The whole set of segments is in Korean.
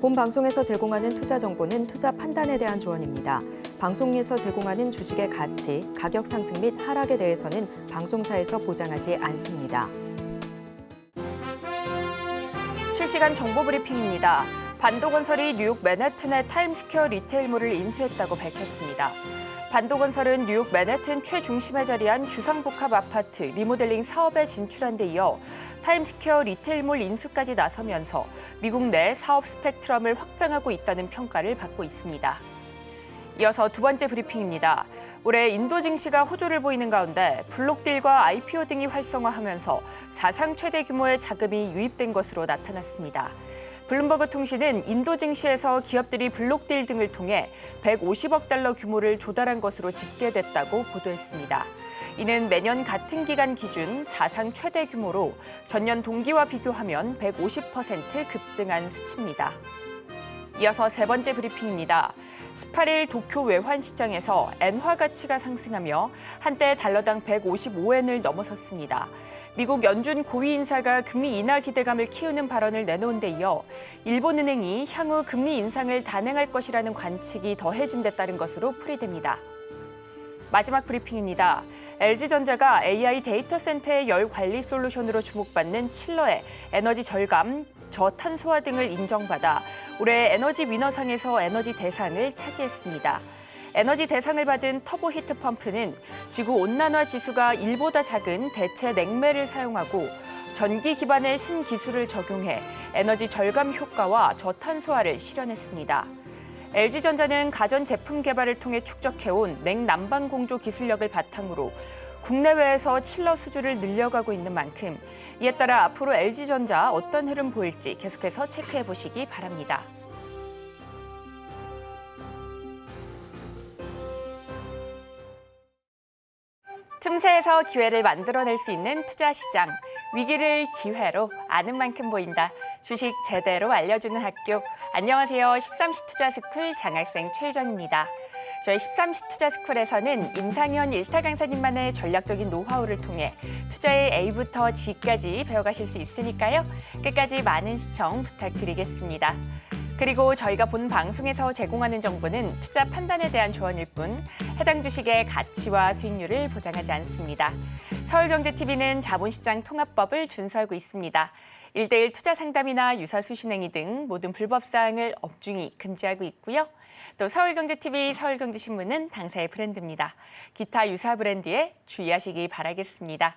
본 방송에서 제공하는 투자 정보는 투자 판단에 대한 조언입니다. 방송에서 제공하는 주식의 가치, 가격 상승 및 하락에 대해서는 방송사에서 보장하지 않습니다. 실시간 정보 브리핑입니다. 반도건설이 뉴욕 맨해튼의 타임스퀘어 리테일몰을 인수했다고 밝혔습니다. 반도건설은 뉴욕 맨해튼 최중심에 자리한 주상복합 아파트 리모델링 사업에 진출한 데 이어 타임스퀘어 리테일몰 인수까지 나서면서 미국 내 사업 스펙트럼을 확장하고 있다는 평가를 받고 있습니다. 이어서 두 번째 브리핑입니다. 올해 인도 증시가 호조를 보이는 가운데 블록딜과 IPO 등이 활성화하면서 사상 최대 규모의 자금이 유입된 것으로 나타났습니다. 블룸버그 통신은 인도 증시에서 기업들이 블록딜 등을 통해 150억 달러 규모를 조달한 것으로 집계됐다고 보도했습니다. 이는 매년 같은 기간 기준 사상 최대 규모로 전년 동기와 비교하면 150% 급증한 수치입니다. 이어서 세 번째 브리핑입니다. 18일 도쿄 외환시장에서 엔화 가치가 상승하며 한때 달러당 155엔을 넘어섰습니다. 미국 연준 고위 인사가 금리 인하 기대감을 키우는 발언을 내놓은 데 이어 일본은행이 향후 금리 인상을 단행할 것이라는 관측이 더해진 데 따른 것으로 풀이됩니다. 마지막 브리핑입니다. LG전자가 AI 데이터 센터의 열 관리 솔루션으로 주목받는 칠러의 에너지 절감, 저탄소화 등을 인정받아 올해 에너지 위너상에서 에너지 대상을 차지했습니다. 에너지 대상을 받은 터보 히트 펌프는 지구 온난화 지수가 1보다 작은 대체 냉매를 사용하고 전기 기반의 신기술을 적용해 에너지 절감 효과와 저탄소화를 실현했습니다. LG전자는 가전 제품 개발을 통해 축적해온 냉난방 공조 기술력을 바탕으로 국내외에서 칠러 수주를 늘려가고 있는 만큼 이에 따라 앞으로 LG전자 어떤 흐름 보일지 계속해서 체크해 보시기 바랍니다. 틈새에서 기회를 만들어낼 수 있는 투자 시장. 위기를 기회로 아는 만큼 보인다. 주식 제대로 알려주는 학교. 안녕하세요. 13시 투자스쿨 장학생 최유정입니다. 저희 13시 투자스쿨에서는 임상현 일타 강사님만의 전략적인 노하우를 통해 투자의 A부터 G까지 배워가실 수 있으니까요. 끝까지 많은 시청 부탁드리겠습니다. 그리고 저희가 본 방송에서 제공하는 정보는 투자 판단에 대한 조언일 뿐 해당 주식의 가치와 수익률을 보장하지 않습니다. 서울경제TV는 자본시장 통합법을 준수하고 있습니다. 1:1 투자 상담이나 유사수 신행위 등 모든 불법 사항을 엄중히 금지하고 있고요. 또 서울경제TV, 서울경제신문은 당사의 브랜드입니다. 기타 유사 브랜드에 주의하시기 바라겠습니다.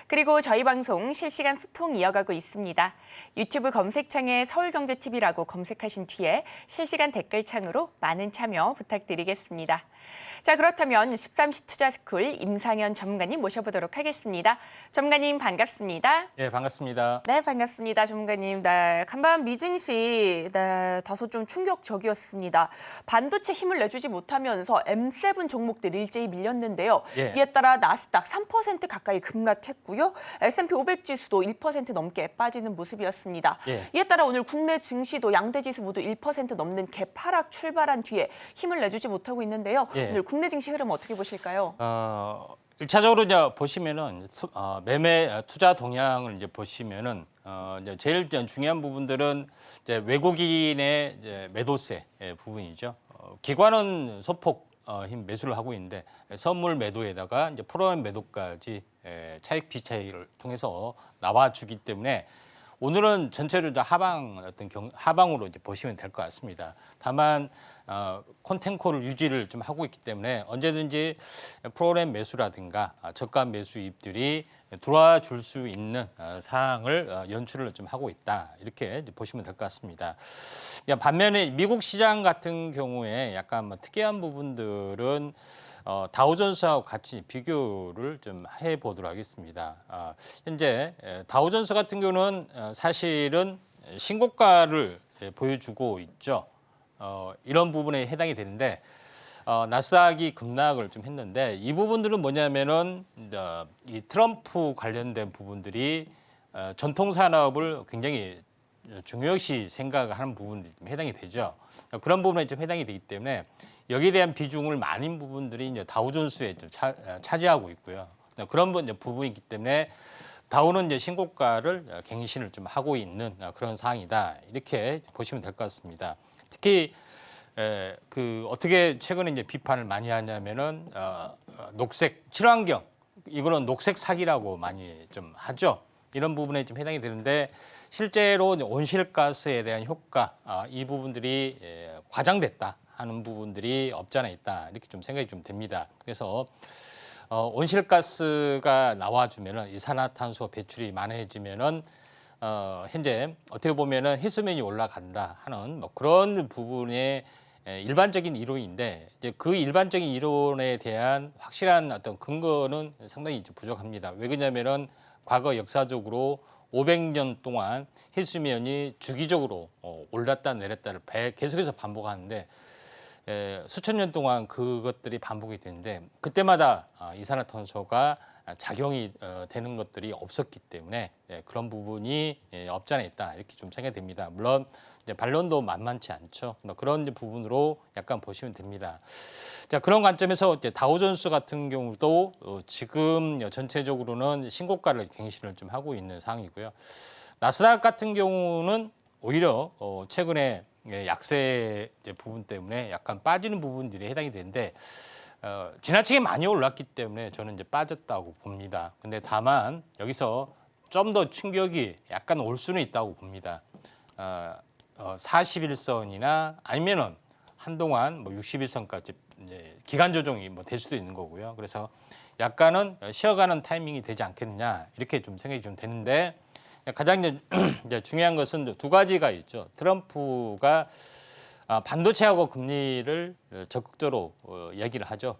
그리고 저희 방송 실시간 소통 이어가고 있습니다. 유튜브 검색창에 서울경제TV라고 검색하신 뒤에 실시간 댓글창으로 많은 참여 부탁드리겠습니다. 자, 그렇다면 13시 투자스쿨 임상현 전문가님 모셔보도록 하겠습니다. 전문가님 반갑습니다. 네, 반갑습니다. 네, 반갑습니다. 전문가님. 네, 간밤 미증시 다소 좀 충격적이었습니다. 반도체 힘을 내주지 못하면서 M7 종목들 일제히 밀렸는데요. 예. 이에 따라 나스닥 3% 가까이 급락했고요. S&P 500 지수도 1% 넘게 빠지는 모습이었습니다. 예. 이에 따라 오늘 국내 증시도 양대 지수 모두 1% 넘는 개파락 출발한 뒤에 힘을 내주지 못하고 있는데요. 예. 오늘 국내 증시 흐름 어떻게 보실까요? 1차적으로 이제 보시면은 매매 투자 동향을 이제 보시면은 이제 제일 중요한 부분들은 이제 외국인의 이제 매도세 부분이죠. 기관은 소폭 힘 매수를 하고 있는데 선물 매도에다가 이제 프로그램 매도까지 차익 비차익을 통해서 나와주기 때문에 오늘은 전체적으로 하방으로 이제 보시면 될 것 같습니다. 다만 콘텐코를 유지를 좀 하고 있기 때문에 언제든지 프로그램 매수라든가 저가 매수입들이 들어와 줄 수 있는 사항을 연출을 좀 하고 있다, 이렇게 보시면 될 것 같습니다. 반면에 미국 시장 같은 경우에 약간 뭐 특이한 부분들은 다우존스하고 같이 비교를 좀 해보도록 하겠습니다. 현재 다우존스 같은 경우는 사실은 신고가를 보여주고 있죠. 이런 부분에 해당이 되는데 나스닥이 급락을 좀 했는데 이 부분들은 뭐냐면은 이 트럼프 관련된 부분들이 전통 산업을 굉장히 중요시 생각하는 부분들이 좀 해당이 되죠. 그런 부분에 좀 해당이 되기 때문에 여기에 대한 비중을 많은 부분들이 이제 다우존스에 좀 차지하고 있고요. 그런 부분이 있기 때문에 다우는 이제 신고가를 갱신을 좀 하고 있는 그런 상황이다. 이렇게 보시면 될 것 같습니다. 특히 어떻게 최근에 이제 비판을 많이 하냐면은 녹색 친환경 이거는 녹색 사기라고 많이 좀 하죠. 이런 부분에 좀 해당이 되는데 실제로 온실가스에 대한 효과 이 부분들이 과장됐다 하는 부분들이 없지 않아 있다 이렇게 좀 생각이 좀 됩니다. 그래서 온실가스가 나와주면은 이산화탄소 배출이 많아지면은 현재 어떻게 보면은 해수면이 올라간다 하는 뭐 그런 부분의 일반적인 이론인데 이제 그 일반적인 이론에 대한 확실한 어떤 근거는 상당히 좀 부족합니다. 왜 그러냐면은 과거 역사적으로 500년 동안 해수면이 주기적으로 올랐다 내렸다를 계속해서 반복하는데 수천 년 동안 그것들이 반복이 되는데 그때마다 이산화탄소가 작용이 되는 것들이 없었기 때문에 그런 부분이 없지 않아 있다 이렇게 좀 생각이 됩니다. 물론 이제 반론도 만만치 않죠. 그런 이제 부분으로 약간 보시면 됩니다. 자, 그런 관점에서 이제 다우존스 같은 경우도 지금 전체적으로는 신고가를 갱신을 좀 하고 있는 상황이고요. 나스닥 같은 경우는 오히려 최근에 약세 부분 때문에 약간 빠지는 부분들이 해당이 되는데 지나치게 많이 올랐기 때문에 저는 이제 빠졌다고 봅니다. 근데 다만 여기서 좀 더 충격이 약간 올 수는 있다고 봅니다. 41선이나 아니면은 한동안 뭐 61선까지 기간 조정이 뭐 될 수도 있는 거고요. 그래서 약간은 쉬어가는 타이밍이 되지 않겠느냐 이렇게 좀 생각이 좀 되는데 가장 이제 중요한 것은 두 가지가 있죠. 트럼프가 반도체하고 금리를 적극적으로 얘기를 하죠.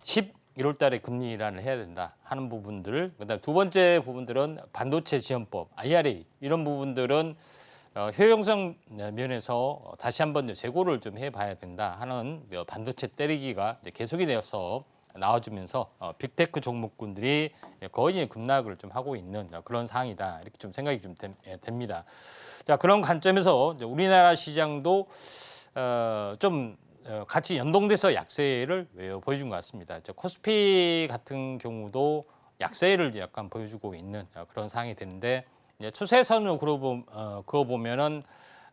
11월 달에 금리 인하를 해야 된다 하는 부분들. 그다음에 두 번째 부분들은 반도체 지원법, IRA 이런 부분들은 효용성 면에서 다시 한번 재고를 좀 해봐야 된다 하는 반도체 때리기가 계속이 되어서 나와주면서 빅테크 종목군들이 거의 급락을 좀 하고 있는 그런 상황이다 이렇게 좀 생각이 좀 됩니다. 자, 그런 관점에서 우리나라 시장도 좀 같이 연동돼서 약세를 보여준 것 같습니다. 코스피 같은 경우도 약세를 약간 보여주고 있는 그런 상황이 되는데 추세선으로 그어 보면은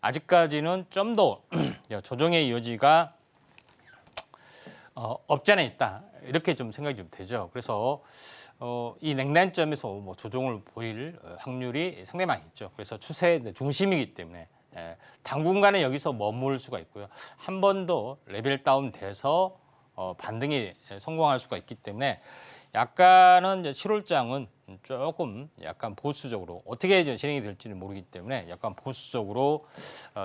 아직까지는 좀 더 조정의 여지가 없지 않아 있다 이렇게 좀 생각이 좀 되죠. 그래서 이 냉난점에서 뭐 조정을 보일 확률이 상당히 많이 있죠. 그래서 추세의 중심이기 때문에 당분간은 여기서 머물 수가 있고요. 한 번 더 레벨 다운 돼서 반등이 성공할 수가 있기 때문에 약간은 이제 7월장은 조금 약간 보수적으로 어떻게 진행이 될지는 모르기 때문에 약간 보수적으로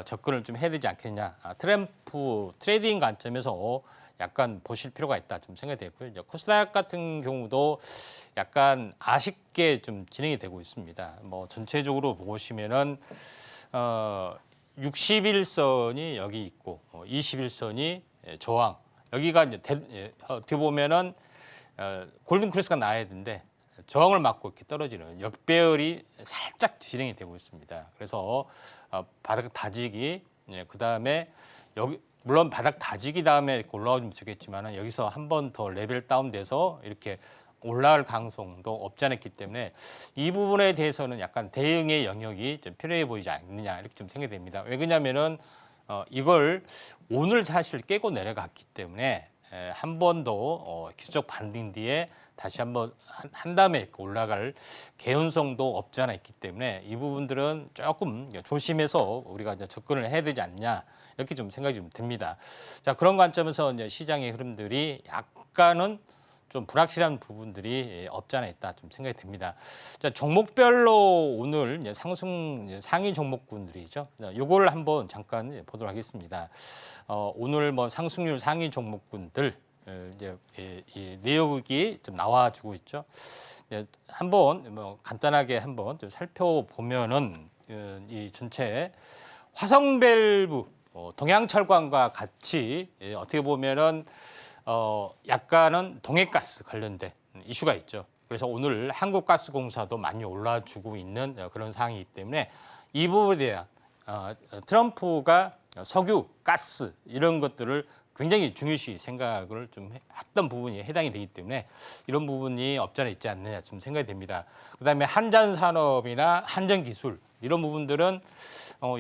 접근을 좀 해야 되지 않겠냐. 트램프 트레이딩 관점에서 약간 보실 필요가 있다 좀 생각이 되고요. 이제 코스닥 같은 경우도 약간 아쉽게 좀 진행이 되고 있습니다. 뭐 전체적으로 보시면은 61선이 여기 있고 21선이 저항. 여기가 이제 어떻게 보면은 골든 크로스가 나야 되는데 저항을 맞고 이렇게 떨어지는 역배열이 살짝 진행이 되고 있습니다. 그래서 바닥 다지기, 그 다음에 여기 물론 바닥 다지기 다음에 올라오면 좋겠지만 여기서 한 번 더 레벨 다운돼서 이렇게 올라갈 가능성도 없지 않았기 때문에 이 부분에 대해서는 약간 대응의 영역이 좀 필요해 보이지 않느냐 이렇게 좀 생각이 됩니다. 왜 그러냐면은 이걸 오늘 사실 깨고 내려갔기 때문에 한 번 더 기술적 반등 뒤에 다시 한번 한 다음에 올라갈 개연성도 없지 않아 있기 때문에 이 부분들은 조금 조심해서 우리가 이제 접근을 해야 되지 않냐 이렇게 좀 생각이 좀 됩니다. 자, 그런 관점에서 이제 시장의 흐름들이 약간은 좀 불확실한 부분들이 없지 않아 있다 좀 생각이 됩니다. 자, 종목별로 오늘 이제 상위 종목군들이죠. 요걸 한번 잠깐 보도록 하겠습니다. 오늘 뭐 상승률 상위 종목군들 이제 이 내역이 좀 나와주고 있죠. 한번 뭐 간단하게 한번 좀 살펴보면은 이 전체 화성밸브 동양철강과 같이 어떻게 보면은 약간은 동해가스 관련된 이슈가 있죠. 그래서 오늘 한국가스공사도 많이 올라주고 있는 그런 상황이기 때문에 이 부분에 대한 트럼프가 석유, 가스 이런 것들을 굉장히 중요시 생각을 좀 했던 부분이 해당이 되기 때문에 이런 부분이 없지 않아 있지 않느냐 좀 생각이 됩니다. 그다음에 한전 산업이나 한전 기술 이런 부분들은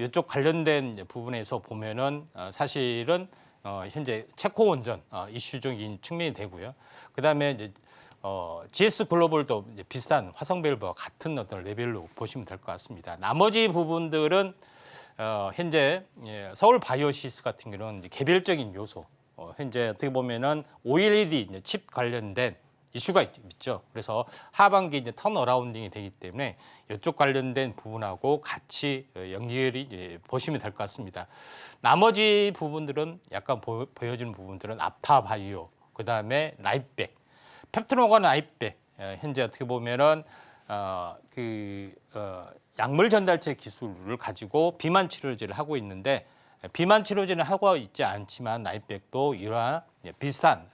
이쪽 관련된 부분에서 보면은 사실은 현재 체코 원전 이슈적인 측면이 되고요. 그다음에 이제 GS 글로벌도 이제 비슷한 화성밸브와 같은 어떤 레벨로 보시면 될 것 같습니다. 나머지 부분들은 현재 서울 바이오시스 같은 경우는 이제 개별적인 요소, 현재 어떻게 보면은 OLED 이제 칩 관련된 이슈가 있죠. 그래서 하반기 이제 턴어라운딩이 되기 때문에 이쪽 관련된 부분하고 같이 연결이 보시면 될 것 같습니다. 나머지 부분들은 약간 보여지는 부분들은 앞타바이오, 그 다음에 나이백, 펩트노건 나이백, 현재 어떻게 보면은 약물 전달체 기술을 가지고 비만 치료제를 하고 있는데 비만 치료제는 하고 있지 않지만 나이백도 이러한 비슷한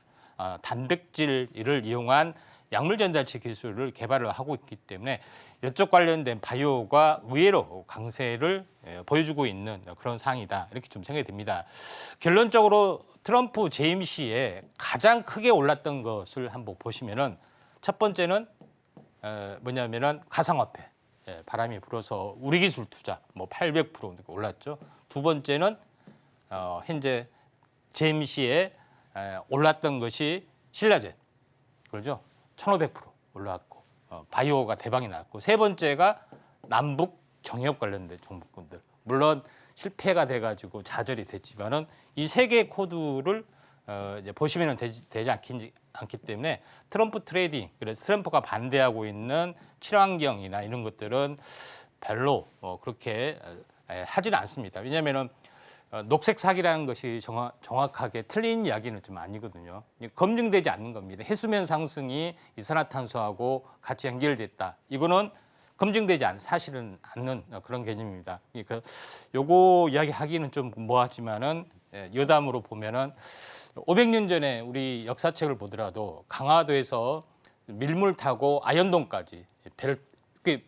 단백질을 이용한 약물 전달체 기술을 개발을 하고 있기 때문에 이쪽 관련된 바이오가 의외로 강세를 보여주고 있는 그런 상황이다. 이렇게 좀 생각이 됩니다. 결론적으로 트럼프 재임 시에 가장 크게 올랐던 것을 한번 보시면은 첫 번째는 뭐냐면은 가상화폐. 바람이 불어서 우리 기술 투자 뭐 800% 올랐죠. 두 번째는 현재 재임 시에 올랐던 것이 신라젠, 그렇죠? 1,500% 올라왔고 바이오가 대박이 났고 세 번째가 남북 경협 관련된 종목군들. 물론 실패가 돼가지고 좌절이 됐지만은 이 세 개의 코드를 이제 보시면은 되지 않기 때문에 트럼프 트레이딩, 그래서 트럼프가 반대하고 있는 친환경이나 이런 것들은 별로 그렇게 하지는 않습니다. 왜냐하면은 녹색 사기라는 것이 정확하게 틀린 이야기는 좀 아니거든요. 검증되지 않는 겁니다. 해수면 상승이 이산화탄소하고 같이 연결됐다. 이거는 검증되지 사실은 않는 그런 개념입니다. 그러니까 요거 이야기하기는 좀 뭐하지만은 여담으로 보면은 500년 전에 우리 역사책을 보더라도 강화도에서 밀물 타고 아현동까지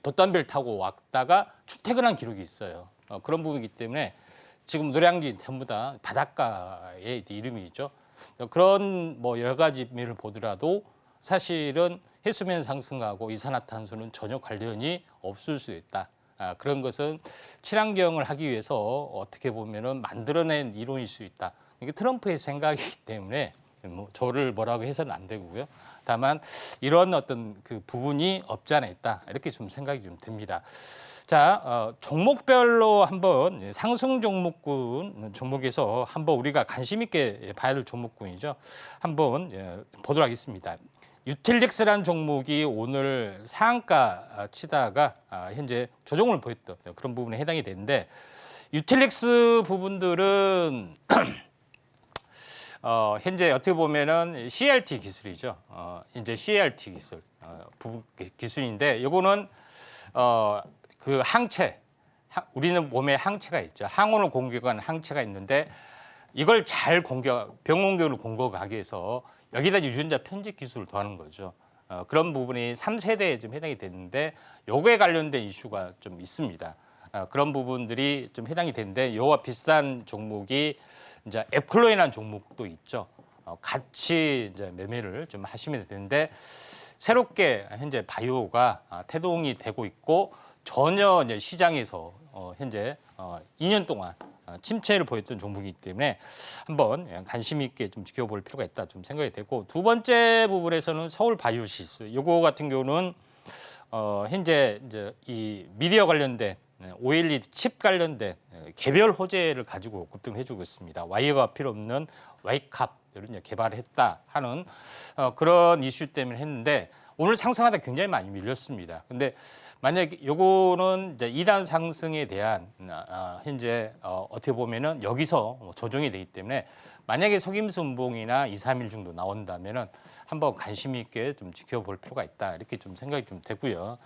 돛담배를 타고 왔다가 출퇴근한 기록이 있어요. 그런 부분이기 때문에 지금 노량진 전부 다 바닷가의 이름이죠. 그런 뭐 여러 가지 면을 보더라도 사실은 해수면 상승하고 이산화탄소는 전혀 관련이 없을 수 있다. 그런 것은 친환경을 하기 위해서 어떻게 보면은 만들어낸 이론일 수 있다. 이게 트럼프의 생각이기 때문에 뭐 저를 뭐라고 해서는 안 되고요. 다만 이런 어떤 그 부분이 없지 않아 있다. 이렇게 좀 생각이 좀 듭니다. 자, 종목별로 한번 상승 종목에서 한번 우리가 관심 있게 봐야 될 종목군이죠. 한번 보도록 하겠습니다. 유틸릭스라는 종목이 오늘 상한가 치다가 현재 조정을 보였던 그런 부분에 해당이 되는데 유틸릭스 부분들은 현재 어떻게 보면은 CRT 기술이죠. 이제 CRT 기술 기술인데 이거는 그 항체, 우리는 몸에 항체가 있죠. 항원을 공격하는 항체가 있는데 이걸 잘 병 공격을 공격하기 위해서 여기다 유전자 편집 기술을 더하는 거죠. 그런 부분이 3세대에 좀 해당이 됐는데 요거에 관련된 이슈가 좀 있습니다. 그런 부분들이 좀 해당이 되는데 요와 비슷한 종목이 이제 앱클로이라는 종목도 있죠. 같이 이제 매매를 좀 하시면 되는데 새롭게 현재 바이오가 태동이 되고 있고 전혀 이제 시장에서 현재 2년 동안 침체를 보였던 종목이기 때문에 한번 관심 있게 좀 지켜볼 필요가 있다 좀 생각이 되고 두 번째 부분에서는 서울 바이오시스 요거 같은 경우는 현재 이제 이 미디어 관련된 OLED 칩 관련된 개별 호재를 가지고 급등해주고 있습니다. 와이어가 필요 없는 와이캅을 개발했다 하는 그런 이슈 때문에 했는데 오늘 상승하다 굉장히 많이 밀렸습니다. 근데 만약에 요거는 이제 2단 상승에 대한 현재 어떻게 보면은 여기서 조정이 되기 때문에 만약에 속임수 운봉이나 2, 3일 정도 나온다면은 한번 관심 있게 좀 지켜볼 필요가 있다. 이렇게 좀 생각이 좀 되고요.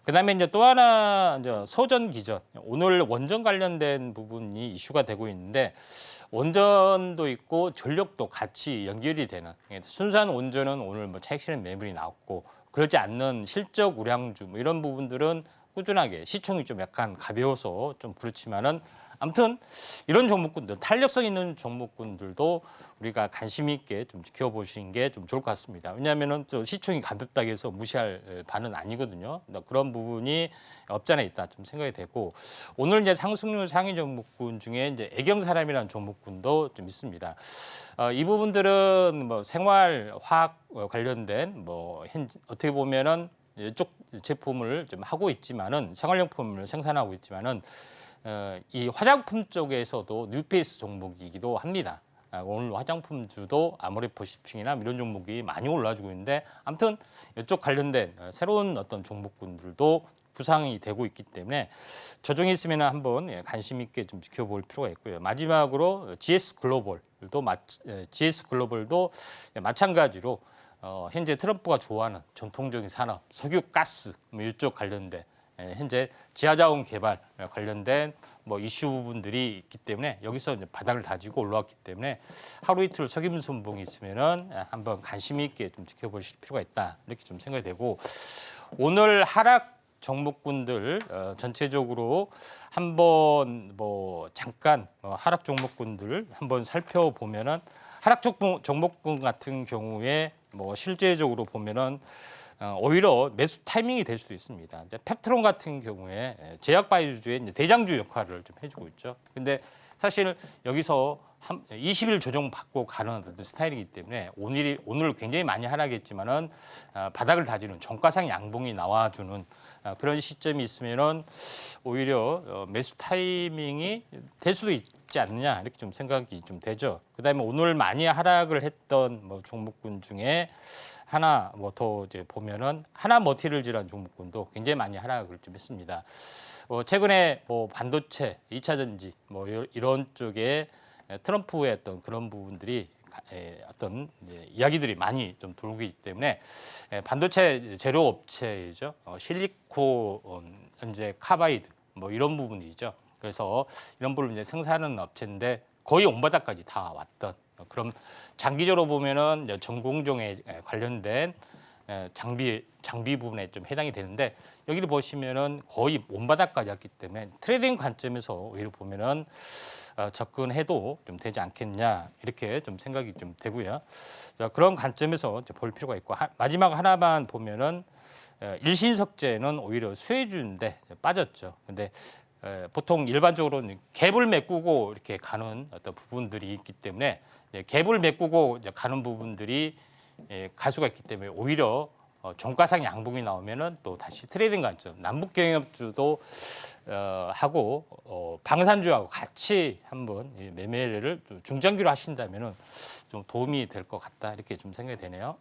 그다음에 이제 또 하나 이제 소전 기전 오늘 원전 관련된 부분이 이슈가 되고 있는데 원전도 있고 전력도 같이 연결이 되는 순수한 원전은 오늘 뭐 차익 실현 매물이 나왔고 그렇지 않는 실적 우량주 뭐 이런 부분들은 꾸준하게 시총이 좀 약간 가벼워서 좀 그렇지만은 아무튼 이런 종목군들, 탄력성 있는 종목군들도 우리가 관심 있게 좀 지켜보시는 게 좀 좋을 것 같습니다. 왜냐하면은 또 시총이 가볍다고 해서 무시할 바는 아니거든요. 그런 부분이 없지 않아 있다 좀 생각이 되고, 오늘 이제 상승률 상위 종목군 중에 이제 애경사람이라는 종목군도 좀 있습니다. 이 부분들은 뭐 생활화학 관련된 뭐 어떻게 보면은 이쪽 제품을 좀 하고 있지만은 생활용품을 생산하고 있지만은 이 화장품 쪽에서도 뉴페이스 종목이기도 합니다. 오늘 화장품주도 아모레퍼시픽이나 이런 종목이 많이 올라주고 있는데, 아무튼 이쪽 관련된 새로운 어떤 종목군들도 부상이 되고 있기 때문에 조정이 있으면 한번 관심 있게 좀 지켜볼 필요가 있고요. 마지막으로 GS 글로벌도 마찬가지로 현재 트럼프가 좋아하는 전통적인 산업, 석유, 가스 뭐 이쪽 관련된 현재 지하자원 개발 관련된 뭐 이슈 부분들이 있기 때문에 여기서 이제 바닥을 다지고 올라왔기 때문에 하루 이틀 속임수분봉이 있으면은 한번 관심 있게 좀 지켜보실 필요가 있다, 이렇게 좀 생각이 되고, 오늘 하락 종목군들 전체적으로 한번 뭐 잠깐 하락 종목군들 한번 살펴보면은, 하락 종목군 같은 경우에 뭐 실제적으로 보면은 오히려 매수 타이밍이 될 수도 있습니다. 이제 펩트론 같은 경우에 제약바이오주의 이제 대장주 역할을 좀 해주고 있죠. 근데 사실 여기서 20일 조정 받고 가는 스타일이기 때문에 오늘 굉장히 많이 하락했지만은 바닥을 다지는 종가상 양봉이 나와주는 그런 시점이 있으면은 오히려 매수 타이밍이 될 수도 있지 않느냐, 이렇게 좀 생각이 좀 되죠. 그다음에 오늘 많이 하락을 했던 뭐 종목군 중에 하나 뭐 더 이제 보면은 하나 머티리얼즈라는 종목군도 굉장히 많이 하락을 좀 했습니다. 최근에 뭐 반도체, 2차 전지 뭐 이런 쪽에 트럼프의 어떤 그런 부분들이 어떤 이야기들이 많이 좀 돌고 있기 때문에 반도체 재료 업체이죠. 실리콘 이제 카바이드 뭐 이런 부분이죠. 그래서 이런 부분을 이제 생산하는 업체인데 거의 온바닥까지 다 왔던, 그럼 장기적으로 보면은 전공정에 관련된 장비 부분에 좀 해당이 되는데, 여기를 보시면은 거의 온바닥까지 왔기 때문에 트레이딩 관점에서 오히려 보면은 접근해도 좀 되지 않겠냐, 이렇게 좀 생각이 좀 되고요. 자, 그런 관점에서 볼 필요가 있고, 마지막 하나만 보면은 일신석재는 오히려 수혜주인데 빠졌죠. 근데 보통 일반적으로 갭을 메꾸고 이렇게 가는 어떤 부분들이 있기 때문에 갭을 메꾸고 가는 부분들이 갈 수가 있기 때문에 오히려 종가상 양봉이 나오면은 또 다시 트레이딩 관점, 남북 경협주도 하고 방산주하고 같이 한번 매매를 중장기로 하신다면은 좀 도움이 될 것 같다, 이렇게 좀 생각이 되네요.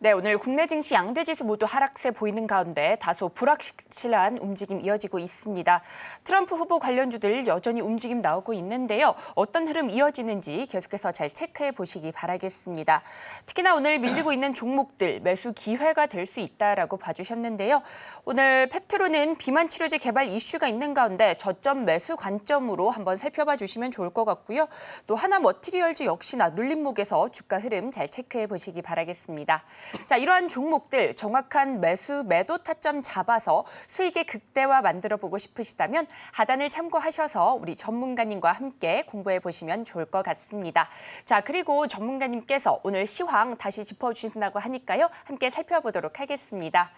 네, 오늘 국내 증시 양대 지수 모두 하락세 보이는 가운데 다소 불확실한 움직임 이어지고 있습니다. 트럼프 후보 관련주들 여전히 움직임 나오고 있는데요. 어떤 흐름 이어지는지 계속해서 잘 체크해 보시기 바라겠습니다. 특히나 오늘 밀리고 있는 종목들 매수 기회가 될 수 있다라고 봐주셨는데요. 오늘 펩트론은 비만 치료제 개발 이슈가 있는 가운데 저점 매수 관점으로 한번 살펴봐 주시면 좋을 것 같고요. 또 하나 머티리얼즈 역시나 눌림목에서 주가 흐름 잘 체크해 보시기 바라겠습니다. 자, 이러한 종목들 정확한 매수 매도 타점 잡아서 수익의 극대화 만들어 보고 싶으시다면 하단을 참고하셔서 우리 전문가님과 함께 공부해 보시면 좋을 것 같습니다. 자, 그리고 전문가님께서 오늘 시황 다시 짚어주신다고 하니까요. 함께 살펴보도록 하겠습니다.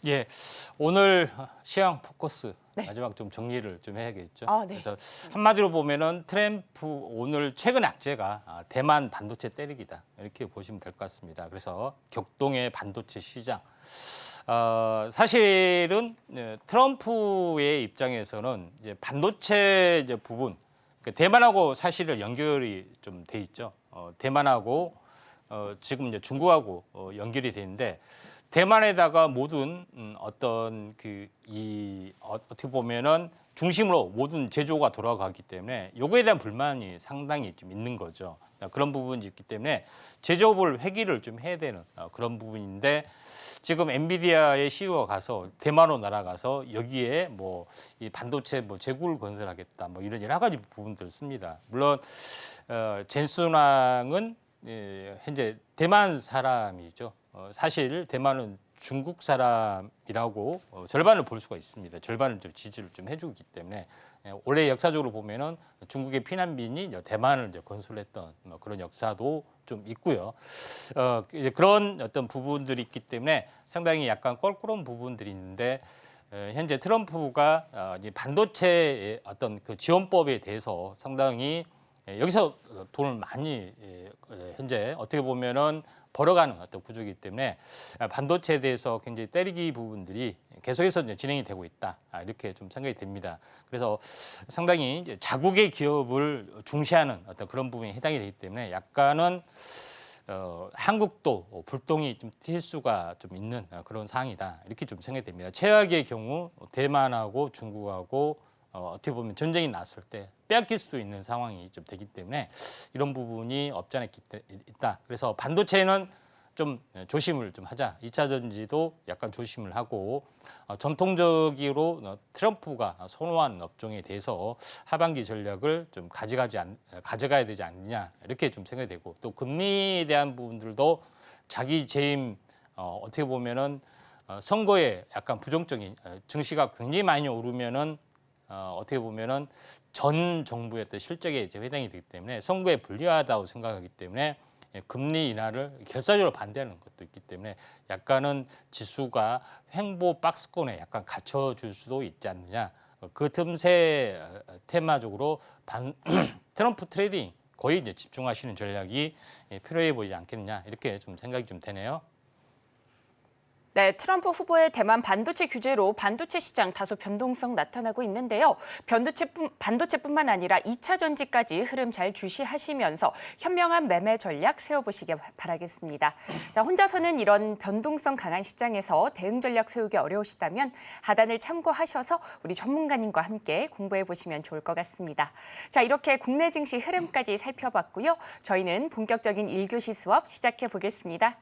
예, 오늘 시황 포커스 네. 마지막 좀 정리를 좀 해야겠죠. 네. 그래서 한마디로 보면은 트램프 오늘 최근 악재가 대만 반도체 때리기다, 이렇게 보시면 될 것 같습니다. 그래서 격동의 반도체 시장. 사실은 트럼프의 입장에서는 이제 반도체 이제 부분, 대만하고 사실은 연결이 좀 돼 있죠. 대만하고 지금 이제 중국하고 연결이 돼 있는데, 대만에다가 모든 어떤 어떻게 보면은 중심으로 모든 제조가 돌아가기 때문에 요거에 대한 불만이 상당히 좀 있는 거죠. 그런 부분이 있기 때문에 제조업을 회귀를 좀 해야 되는 그런 부분인데, 지금 엔비디아의 CEO가 가서 대만으로 날아가서 여기에 뭐 이 반도체 뭐 재고를 건설하겠다 뭐 이런 여러 가지 부분들을 씁니다. 물론 젠슨왕은 현재 대만 사람이죠. 사실 대만은 중국 사람이라고 절반을 볼 수가 있습니다. 절반을 좀 지지를 좀 해주기 때문에 원래 역사적으로 보면은 중국의 피난민이 이제 대만을 이제 건설했던 뭐 그런 역사도 좀 있고요. 이제 그런 어떤 부분들이 있기 때문에 상당히 약간 껄끄러운 부분들이 있는데 현재 트럼프가 이제 반도체의 어떤 그 지원법에 대해서 상당히 여기서 돈을 많이 현재 어떻게 보면은 벌어가는 어떤 구조이기 때문에 반도체에 대해서 굉장히 때리기 부분들이 계속해서 이제 진행이 되고 있다 이렇게 좀 생각이 됩니다. 그래서 상당히 이제 자국의 기업을 중시하는 어떤 그런 부분이 해당이 되기 때문에 약간은 한국도 불똥이 좀 튈 수가 좀 있는 그런 상황이다 이렇게 좀 생각이 됩니다. 최악의 경우 대만하고 중국하고 어떻게 보면 전쟁이 났을 때 빼앗길 수도 있는 상황이 좀 되기 때문에 이런 부분이 없지 않아 있다. 그래서 반도체는 좀 조심을 좀 하자. 2차 전지도 약간 조심을 하고 전통적으로 트럼프가 선호한 업종에 대해서 하반기 전략을 좀 가져가야 되지 않느냐 이렇게 좀 생각이 되고 또 금리에 대한 부분들도 자기 재임 어떻게 보면은 선거에 약간 부정적인 증시가 굉장히 많이 오르면은 어떻게 보면은 전 정부의 어떤 실적에 이제 해당이 되기 때문에 선거에 불리하다고 생각하기 때문에 금리 인하를 결사적으로 반대하는 것도 있기 때문에 약간은 지수가 횡보 박스권에 약간 갇혀줄 수도 있지 않느냐. 그 틈새 테마적으로 트럼프 트레이딩 거의 이제 집중하시는 전략이 필요해 보이지 않겠느냐 이렇게 좀 생각이 좀 되네요. 네, 트럼프 후보의 대만 반도체 규제로 반도체 시장 다소 변동성 나타나고 있는데요. 반도체뿐만 아니라 2차 전지까지 흐름 잘 주시하시면서 현명한 매매 전략 세워보시기 바라겠습니다. 자, 혼자서는 이런 변동성 강한 시장에서 대응 전략 세우기 어려우시다면 하단을 참고하셔서 우리 전문가님과 함께 공부해 보시면 좋을 것 같습니다. 자, 이렇게 국내 증시 흐름까지 살펴봤고요. 저희는 본격적인 1교시 수업 시작해 보겠습니다.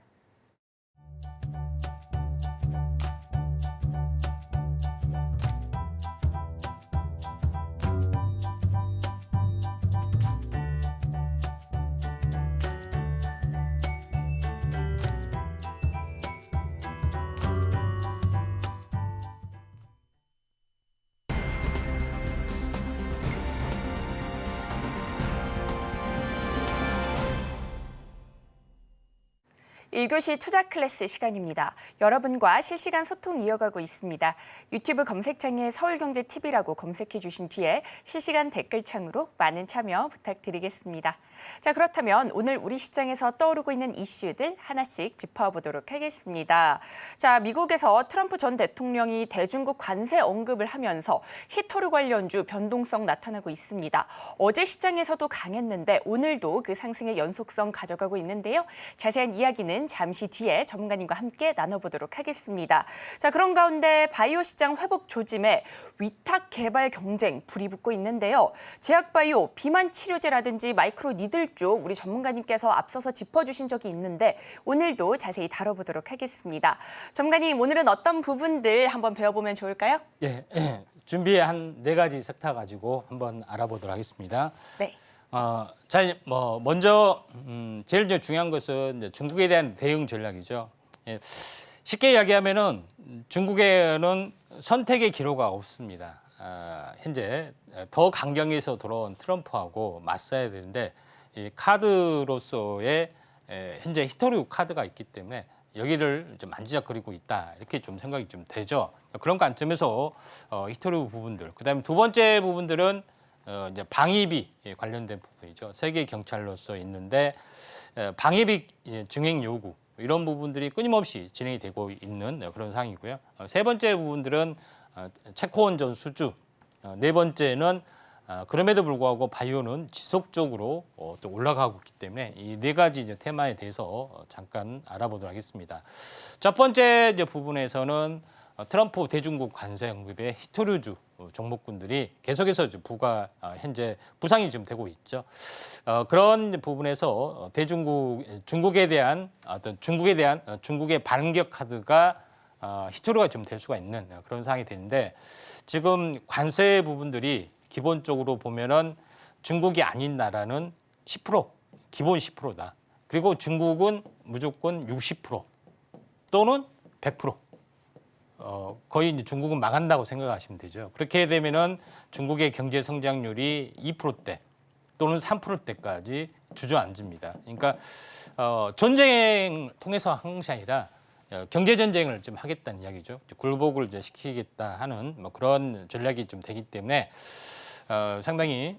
일교시 투자 클래스 시간입니다. 여러분과 실시간 소통 이어가고 있습니다. 유튜브 검색창에 서울경제TV라고 검색해 주신 뒤에 실시간 댓글창으로 많은 참여 부탁드리겠습니다. 자, 그렇다면 오늘 우리 시장에서 떠오르고 있는 이슈들 하나씩 짚어보도록 하겠습니다. 자, 미국에서 트럼프 전 대통령이 대중국 관세 언급을 하면서 히토류 관련주 변동성 나타나고 있습니다. 어제 시장에서도 강했는데 오늘도 그 상승의 연속성 가져가고 있는데요. 자세한 이야기는 잠시 뒤에 전문가님과 함께 나눠보도록 하겠습니다. 자, 그런 가운데 바이오 시장 회복 조짐에 위탁 개발 경쟁 불이 붙고 있는데요. 제약바이오, 비만 치료제라든지 마이크로 니들 쪽 우리 전문가님께서 앞서서 짚어주신 적이 있는데 오늘도 자세히 다뤄보도록 하겠습니다. 전문가님, 오늘은 어떤 부분들 한번 배워보면 좋을까요? 예, 준비한 4가지 섹터 가지고 한번 알아보도록 하겠습니다. 네. 자, 먼저 제일 이제 중요한 것은 이제 중국에 대한 대응 전략이죠. 예, 쉽게 이야기하면은 중국에는 선택의 기로가 없습니다. 현재 더 강경해서 돌아온 트럼프하고 맞서야 되는데 이 카드로서의 현재 히토류 카드가 있기 때문에 여기를 좀 만지작거리고 있다 이렇게 좀 생각이 좀 되죠. 그런 관점에서 히토류 부분들, 그다음에 두 번째 부분들은 이제 방위비 관련된 부분이죠. 세계 경찰로서 있는데 방위비 증액 요구 이런 부분들이 끊임없이 진행이 되고 있는 그런 상황이고요. 세 번째 부분들은 체코 원전 수주, 네 번째는 그럼에도 불구하고 바이오는 지속적으로 또 올라가고 있기 때문에 이 4가지 이제 테마에 대해서 잠깐 알아보도록 하겠습니다. 첫 번째 이제 부분에서는 트럼프 대중국 관세 언급의 히토류주 종목군들이 계속해서 부가 현재 부상이 좀 되고 있죠. 그런 부분에서 중국에 대한 중국의 반격 카드가 히토류가 좀 될 수가 있는 그런 상황이 되는데 지금 관세 부분들이 기본적으로 보면은 중국이 아닌 나라는 10% 기본 10%다. 그리고 중국은 무조건 60% 또는 100%. 거의 이제 중국은 망한다고 생각하시면 되죠. 그렇게 되면은 중국의 경제 성장률이 2%대 또는 3%대까지 주저앉습니다. 그러니까 전쟁 통해서 한 것이 아니라 경제 전쟁을 좀 하겠다는 이야기죠. 굴복을 이제 시키겠다 하는 뭐 그런 전략이 좀 되기 때문에 상당히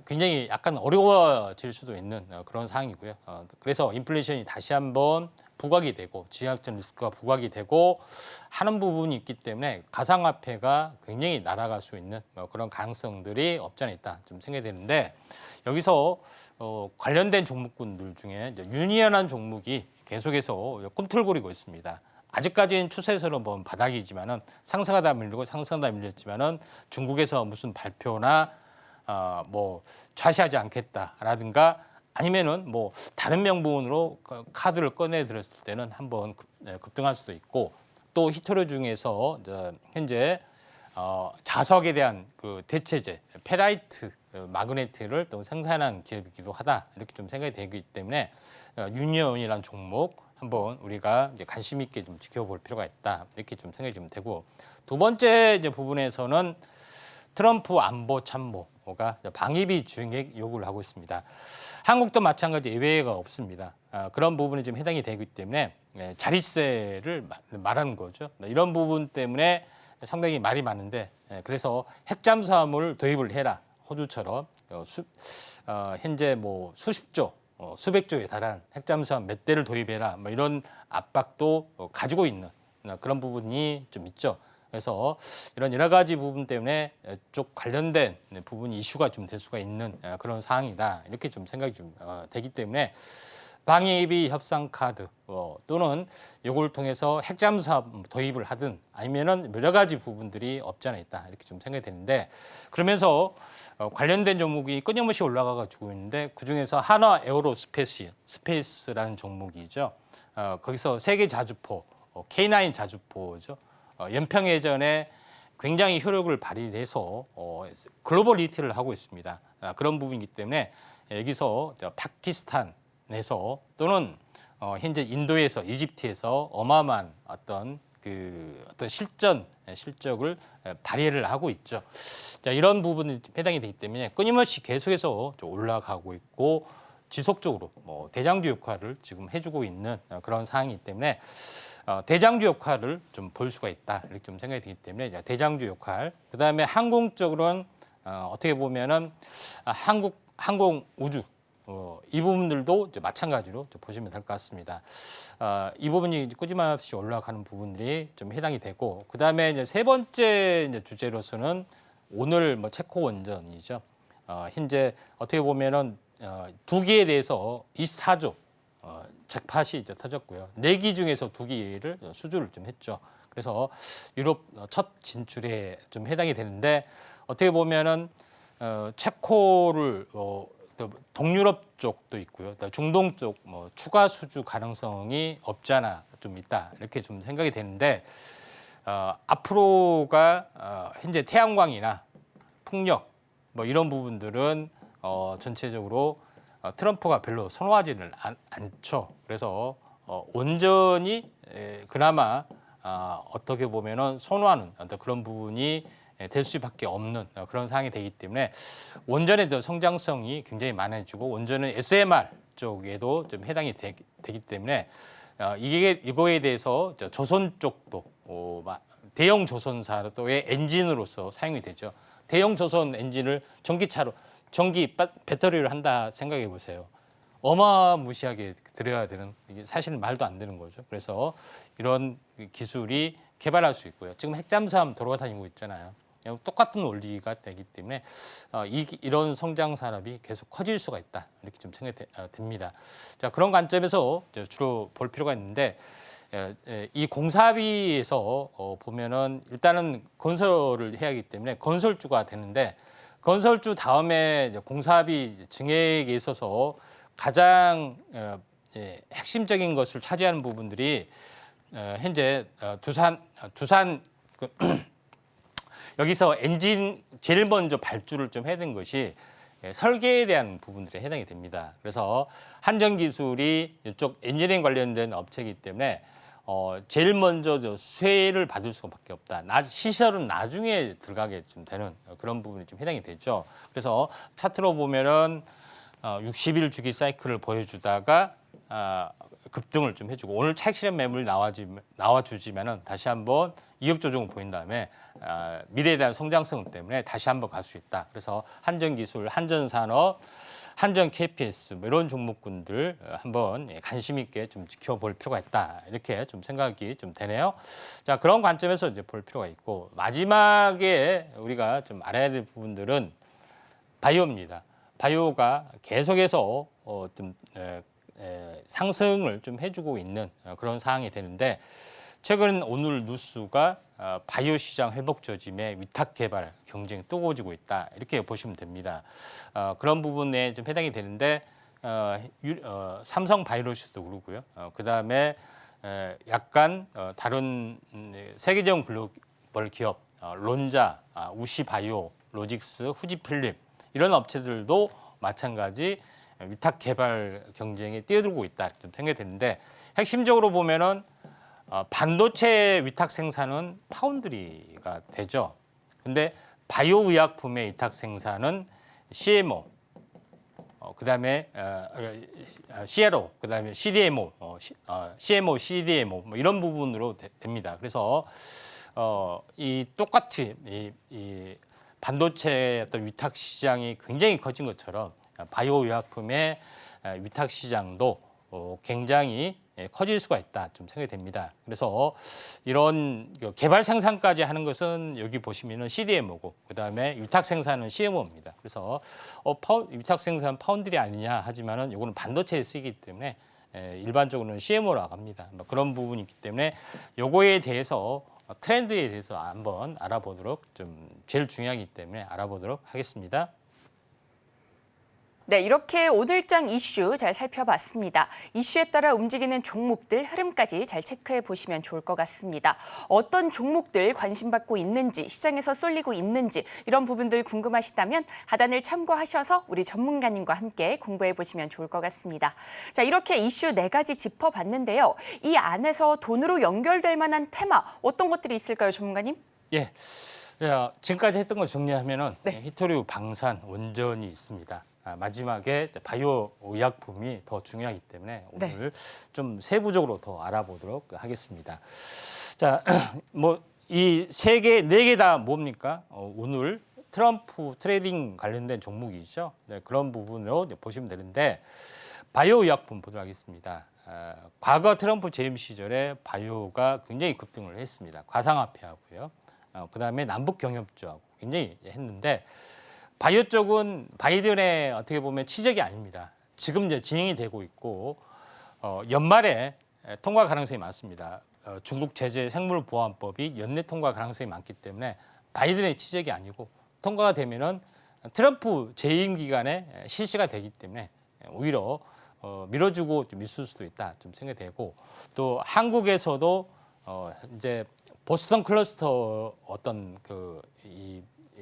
굉장히 약간 어려워질 수도 있는 그런 상황이고요. 그래서 인플레이션이 다시 한번 부각이 되고 지역적 리스크가 부각이 되고 하는 부분이 있기 때문에 가상화폐가 굉장히 날아갈 수 있는 그런 가능성들이 없지 않아 있다 좀 생각이 되는데 여기서 관련된 종목군들 중에 이제 유니언한 종목이 계속해서 꿈틀거리고 있습니다. 아직까지는 추세에서는 보면 바닥이지만은 상승하다 밀리고 상승하다 밀렸지만은 중국에서 무슨 발표나 뭐 좌시하지 않겠다라든가 아니면은 뭐 다른 명분으로 카드를 꺼내 들었을 때는 한번 급등할 수도 있고 또 히토류 중에서 현재 자석에 대한 그 대체제 페라이트 마그네트를 또 생산한 기업이기도 하다 이렇게 좀 생각이 되기 때문에 유니온이라는 종목 한번 우리가 이제 관심 있게 좀 지켜볼 필요가 있다 이렇게 좀 생각이 좀 되고 두 번째 이제 부분에서는 트럼프 안보 참모가 방위비 증액 요구를 하고 있습니다. 한국도 마찬가지 예외가 없습니다. 그런 부분이 좀 해당이 되기 때문에 자릿세를 말하는 거죠. 이런 부분 때문에 상당히 말이 많은데 그래서 핵잠수함을 도입을 해라 호주처럼 현재 뭐 수십조 수백 조에 달한 핵잠수함 몇 대를 도입해라 뭐 이런 압박도 가지고 있는 그런 부분이 좀 있죠. 그래서 이런 여러 가지 부분 때문에 쪽 관련된 부분이 이슈가 좀 될 수가 있는 그런 상황이다 이렇게 좀 생각이 좀 되기 때문에 방위비 협상 카드 또는 이걸 통해서 핵잠수함 도입을 하든 아니면은 여러 가지 부분들이 없지 않아 있다 이렇게 좀 생각이 되는데 그러면서 관련된 종목이 끊임없이 올라가가지고 있는데 그 중에서 한화 에어로스페이스라는 종목이죠. 거기서 세계 자주포 K9 자주포죠. 연평해전에 굉장히 효력을 발휘해서 글로벌 리테일을 하고 있습니다. 그런 부분이기 때문에 여기서 파키스탄에서 또는 현재 인도에서 이집트에서 어마어마한 어떤 실적을 발휘를 하고 있죠. 자, 이런 부분이 해당이 되기 때문에 끊임없이 계속해서 올라가고 있고 지속적으로 대장주 역할을 지금 해주고 있는 그런 상황이기 때문에 대장주 역할을 좀 볼 수가 있다 이렇게 좀 생각이 되기 때문에 대장주 역할 그다음에 항공 쪽으로는 어떻게 보면은 항공 우주 이 부분들도 이제 마찬가지로 보시면 될 것 같습니다. 이 부분이 꾸준함없이 올라가는 부분들이 좀 해당이 되고 그다음에 이제 세 번째 이제 주제로서는 오늘 체코 원전이죠. 현재 어떻게 보면은 두 기에 대해서 24조 잭팟이 이제 터졌고요. 4기 중에서 2기를 수주를 좀 했죠. 그래서 유럽 첫 진출에 좀 해당이 되는데 어떻게 보면은 체코를 동유럽 쪽도 있고요. 중동 쪽 추가 수주 가능성이 없지 않아 좀 있다 이렇게 좀 생각이 되는데 앞으로가 현재 태양광이나 풍력 이런 부분들은 전체적으로 트럼프가 별로 선호하지는 않죠. 그래서 온전히 그나마 어떻게 보면은 선호하는 어떤 그런 부분이 될 수밖에 없는 그런 상황이 되기 때문에 원전의 성장성이 굉장히 많아지고 원전은 SMR 쪽에도 좀 해당이 되기 때문에 이거에 대해서 조선 쪽도 대형 조선사의 엔진으로서 사용이 되죠. 대형 조선 엔진을 전기 배터리를 한다 생각해 보세요. 어마무시하게 들어야 되는 이게 사실은 말도 안 되는 거죠. 그래서 이런 기술이 개발할 수 있고요. 지금 핵잠수함 돌아다니고 있잖아요. 똑같은 원리가 되기 때문에 이런 성장 산업이 계속 커질 수가 있다 이렇게 좀 생각이 됩니다. 자, 그런 관점에서 주로 볼 필요가 있는데 이 공사비에서 보면은 일단은 건설을 해야 하기 때문에 건설주가 되는데 건설주 다음에 공사비 증액에 있어서 가장 핵심적인 것을 차지하는 부분들이 현재 두산 여기서 엔진 제일 먼저 발주를 좀 해야 되는 것이 설계에 대한 부분들에 해당이 됩니다. 그래서 한전기술이 이쪽 엔지니어링 관련된 업체이기 때문에 제일 먼저 수혜를 받을 수밖에 없다. 시설은 나중에 들어가게 좀 되는 그런 부분이 좀 해당이 되죠. 그래서 차트로 보면은 60일 주기 사이클을 보여주다가 급등을 좀 해주고 오늘 차익 실현 매물 나와주지면은 다시 한번 이격 조정을 보인 다음에 미래에 대한 성장성 때문에 다시 한번 갈 수 있다. 그래서 한전기술, 한전산업, 한전 KPS 뭐 이런 종목군들 한번 관심 있게 좀 지켜볼 필요가 있다. 이렇게 좀 생각이 좀 되네요. 자, 그런 관점에서 이제 볼 필요가 있고 마지막에 우리가 좀 알아야 될 부분들은 바이오입니다. 바이오가 계속해서 좀 상승을 좀 해주고 있는 그런 상황이 되는데 최근 오늘 뉴스가 바이오 시장 회복 조짐에 위탁 개발 경쟁이 뜨거워지고 있다 이렇게 보시면 됩니다. 그런 부분에 좀 해당이 되는데 삼성 바이오로스도 그렇고요. 그 다음에 약간 다른 세계적 글로벌 기업 론자, 우시바이오, 로직스, 후지필립 이런 업체들도 마찬가지 위탁 개발 경쟁에 뛰어들고 있다 이렇게 생각이 되는데 핵심적으로 보면은 반도체 위탁 생산은 파운드리가 되죠. 근데 바이오 의약품의 위탁 생산은 CMO, 그다음에 CRO, 그다음에 CDMO, CMO, CDMO 뭐 이런 부분으로 됩니다. 그래서 이 똑같이 이 반도체 어떤 위탁 시장이 굉장히 커진 것처럼 바이오 의약품의 위탁 시장도 굉장히 커질 수가 있다 좀 생각이 됩니다. 그래서 이런 개발 생산까지 하는 것은 여기 보시면은 CDMO고 그다음에 위탁 생산은 CMO입니다. 그래서 위탁 생산 파운드리 아니냐 하지만은 이거는 반도체에 쓰이기 때문에 일반적으로는 CMO라고 합니다. 뭐 그런 부분이 있기 때문에 요거에 대해서 트렌드에 대해서 한번 알아보도록 좀 제일 중요하기 때문에 알아보도록 하겠습니다. 네, 이렇게 오늘장 이슈 잘 살펴봤습니다. 이슈에 따라 움직이는 종목들 흐름까지 잘 체크해 보시면 좋을 것 같습니다. 어떤 종목들 관심받고 있는지, 시장에서 쏠리고 있는지 이런 부분들 궁금하시다면 하단을 참고하셔서 우리 전문가님과 함께 공부해 보시면 좋을 것 같습니다. 자, 이렇게 이슈 4가지 짚어봤는데요. 이 안에서 돈으로 연결될 만한 테마 어떤 것들이 있을까요, 전문가님? 예. 지금까지 했던 거 정리하면은 네. 히토류, 방산, 원전이 있습니다. 마지막에 바이오 의약품이 더 중요하기 때문에 오늘 좀 세부적으로 더 알아보도록 하겠습니다. 자, 뭐 이 3개, 4개 다 뭡니까? 오늘 트럼프 트레이딩 관련된 종목이죠. 네, 그런 부분으로 보시면 되는데 바이오 의약품 보도록 하겠습니다. 과거 트럼프 재임 시절에 바이오가 굉장히 급등을 했습니다. 가상화폐하고요. 그다음에 남북 경협주하고 굉장히 했는데 바이오 쪽은 바이든의 어떻게 보면 치적이 아닙니다. 지금 이제 진행이 되고 있고 연말에 통과 가능성이 많습니다. 중국 제재 생물보안법이 연내 통과 가능성이 많기 때문에 바이든의 치적이 아니고 통과가 되면은 트럼프 재임 기간에 실시가 되기 때문에 오히려 밀어주고 좀 있을 수도 있다 좀 생각되고 또 한국에서도 이제 보스턴 클러스터 어떤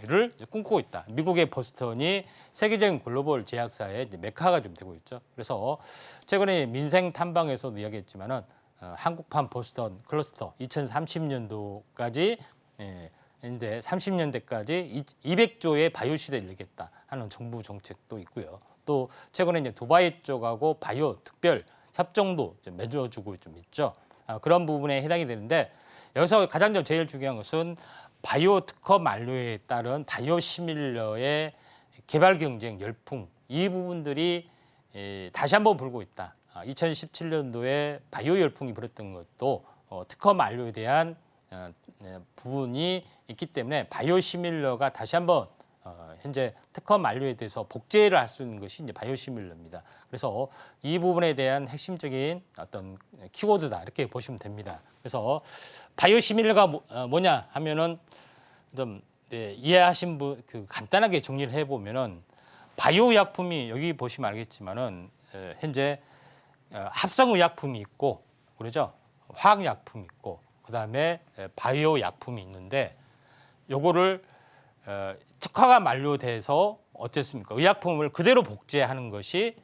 를 꿈꾸고 있다. 미국의 보스턴이 세계적인 글로벌 제약사의 메카가 좀 되고 있죠. 그래서 최근에 민생 탐방에서도 이야기했지만은 한국판 보스턴 클러스터 2030년도까지 이제 30년대까지 200조의 바이오 시대를 열겠다 하는 정부 정책도 있고요. 또 최근에 이제 두바이 쪽하고 바이오 특별 협정도 맺어주고 좀 있죠. 그런 부분에 해당이 되는데 여기서 가장 제일 중요한 것은 바이오 특허 만료에 따른 바이오 시밀러의 개발 경쟁 열풍 이 부분들이 다시 한번 불고 있다. 2017년도에 바이오 열풍이 불었던 것도 특허 만료에 대한 부분이 있기 때문에 바이오 시밀러가 다시 한번 현재 특허 만료에 대해서 복제를 할 수 있는 것이 이제 바이오 시밀러입니다. 그래서 이 부분에 대한 핵심적인 어떤 키워드다 이렇게 보시면 됩니다. 그래서 바이오 시밀러가 뭐냐 하면은 좀 이해하신 분 간단하게 정리를 해보면은 바이오 의약품이 여기 보시면 알겠지만은 현재 합성 의약품이 있고 그러죠. 화학 약품이 있고 그다음에 바이오 약품이 있는데 요거를 특허가 만료돼서 어땠습니까? 의약품을 그대로 복제하는 것이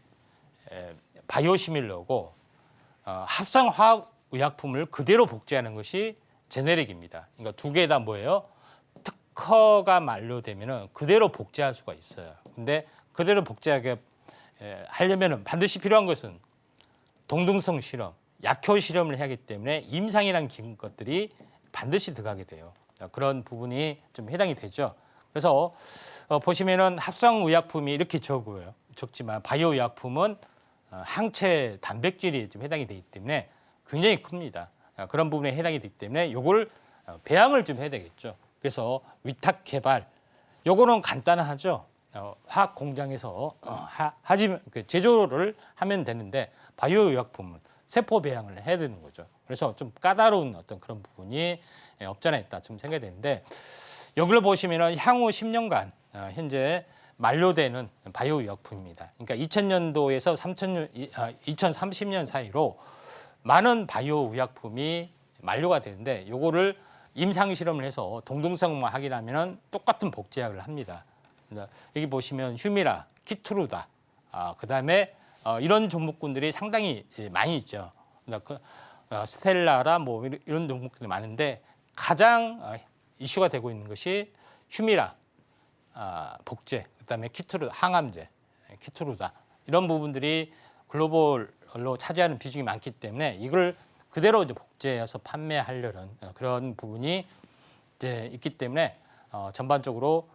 바이오 시밀러고 합성 화학 의약품을 그대로 복제하는 것이 제네릭입니다. 그러니까 두 개 다 뭐예요? 특허가 만료되면은 그대로 복제할 수가 있어요. 근데 그대로 복제하게 하려면은 반드시 필요한 것은 동등성 실험, 약효 실험을 해야 하기 때문에 임상이라는 것들이 반드시 들어가게 돼요. 그런 부분이 좀 해당이 되죠. 그래서 보시면은 합성 의약품이 이렇게 적지만 바이오 의약품은 항체 단백질이 좀 해당이 되기 때문에 굉장히 큽니다. 그런 부분에 해당이 되기 때문에 이걸 배양을 좀 해야 되겠죠. 그래서 위탁 개발, 요거는 간단하죠. 화학 공장에서 하지만 제조를 하면 되는데 바이오 의약품은 세포 배양을 해야 되는 거죠. 그래서 좀 까다로운 어떤 그런 부분이 없지 않아 있다 좀 생각이 되는데, 여기를 보시면은 향후 10년간 현재 만료되는 바이오 의약품입니다. 그러니까 2000년도에서 2030년 사이로 많은 바이오 의약품이 만료가 되는데, 요거를 임상 실험을 해서 동등성만 확인하면은 똑같은 복제약을 합니다. 여기 보시면 휴미라, 키투루다, 그다음에 이런 종목군들이 상당히 많이 있죠. 스텔라라 뭐 이런 종목들이 많은데 가장 이슈가 되고 있는 것이 휴미라 복제, 그다음에 키투루 항암제, 키투루다, 이런 부분들이 글로벌로 차지하는 비중이 많기 때문에 이걸 그대로 이제 복제해서 판매하려는 그런 부분이 이제 있기 때문에 전반적으로